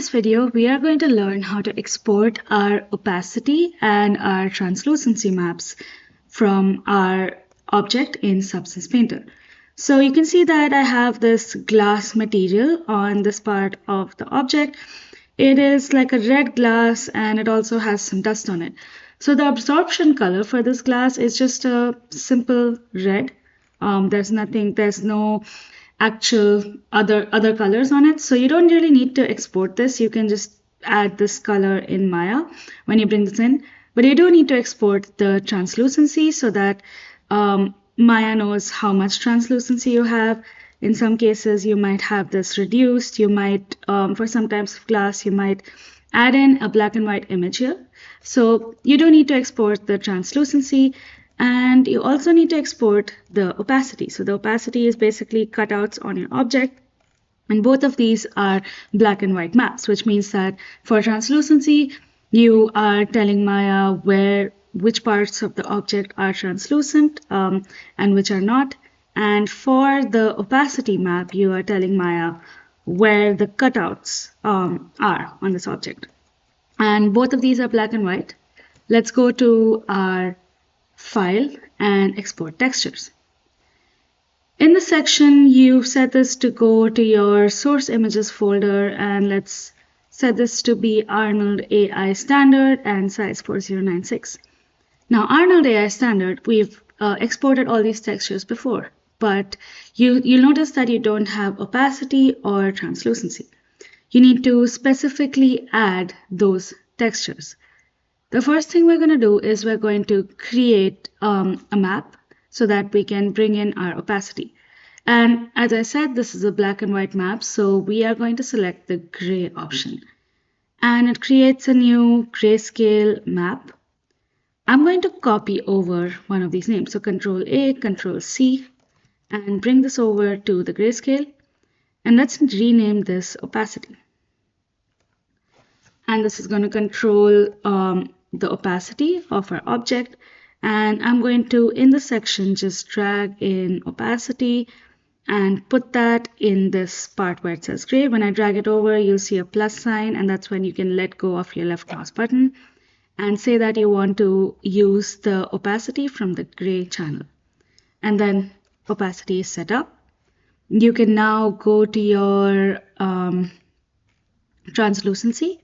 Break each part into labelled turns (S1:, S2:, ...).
S1: this video, we are going to learn how to export our opacity and our translucency maps from our object in Substance Painter. So you can see that I have this glass material on this part of the object. It is like a red glass and it also has some dust on it. So the absorption color for this glass is just a simple red. There's no actual other colors on it, so you don't really need to export this. You can just add this color in Maya when you bring this in, but you do need to export the translucency so that Maya knows how much translucency you have. In some cases you might have this reduced. You might for some types of glass you might add in a black and white image here. So you do need to export the translucency. And you also need to export the opacity. So the opacity is basically cutouts on your object. And both of these are black and white maps, which means that for translucency, you are telling Maya which parts of the object are translucent and which are not. And for the opacity map, you are telling Maya where the cutouts are on this object. And both of these are black and white. Let's go to our File and Export Textures. In the section, you've set this to go to your source images folder, and let's set this to be Arnold AI Standard and size 4096. Now, Arnold AI Standard, we've exported all these textures before, but you'll notice that you don't have opacity or translucency. You need to specifically add those textures. The first thing we're going to do is we're going to create a map so that we can bring in our opacity. And as I said, this is a black and white map, so we are going to select the gray option. And it creates a new grayscale map. I'm going to copy over one of these names. So Control A, Control C, and bring this over to the grayscale. And let's rename this opacity. And this is going to control the opacity of our object, and I'm going to, in the section, just drag in opacity and put that in this part where it says gray. When I drag it over, you'll see a plus sign, and that's when you can let go of your left mouse button and say that you want to use the opacity from the gray channel. And then opacity is set up. You can now go to your translucency.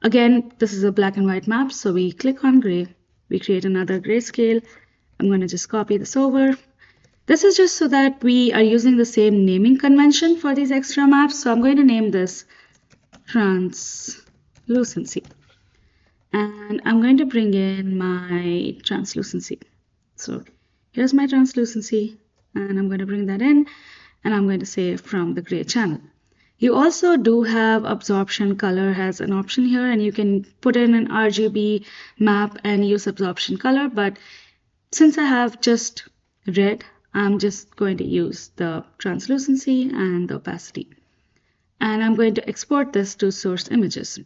S1: Again, this is a black and white map, so we click on gray, we create another grayscale. I'm going to just copy this over. This is just so that we are using the same naming convention for these extra maps, so I'm going to name this Translucency. And I'm going to bring in my translucency. So here's my translucency, and I'm going to bring that in, and I'm going to say from the gray channel. You also do have absorption color as an option here, and you can put in an RGB map and use absorption color, but since I have just red, I'm just going to use the translucency and the opacity. And I'm going to export this to source images.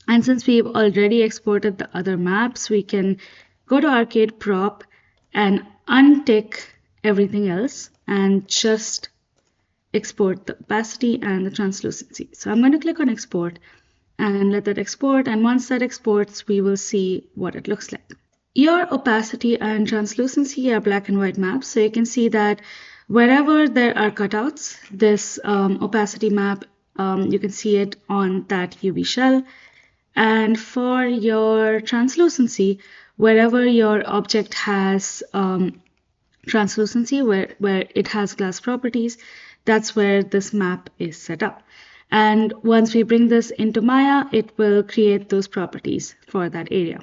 S1: And since we've already exported the other maps, we can go to Arcade Prop and untick everything else and just export the opacity and the translucency. So I'm going to click on export and let that export, and once that exports, we will see what it looks like. Your opacity and translucency are black and white maps, so you can see that wherever there are cutouts, this opacity map, you can see it on that UV shell. And for your translucency, wherever your object has translucency, where it has glass properties, that's where this map is set up. And once we bring this into Maya, it will create those properties for that area.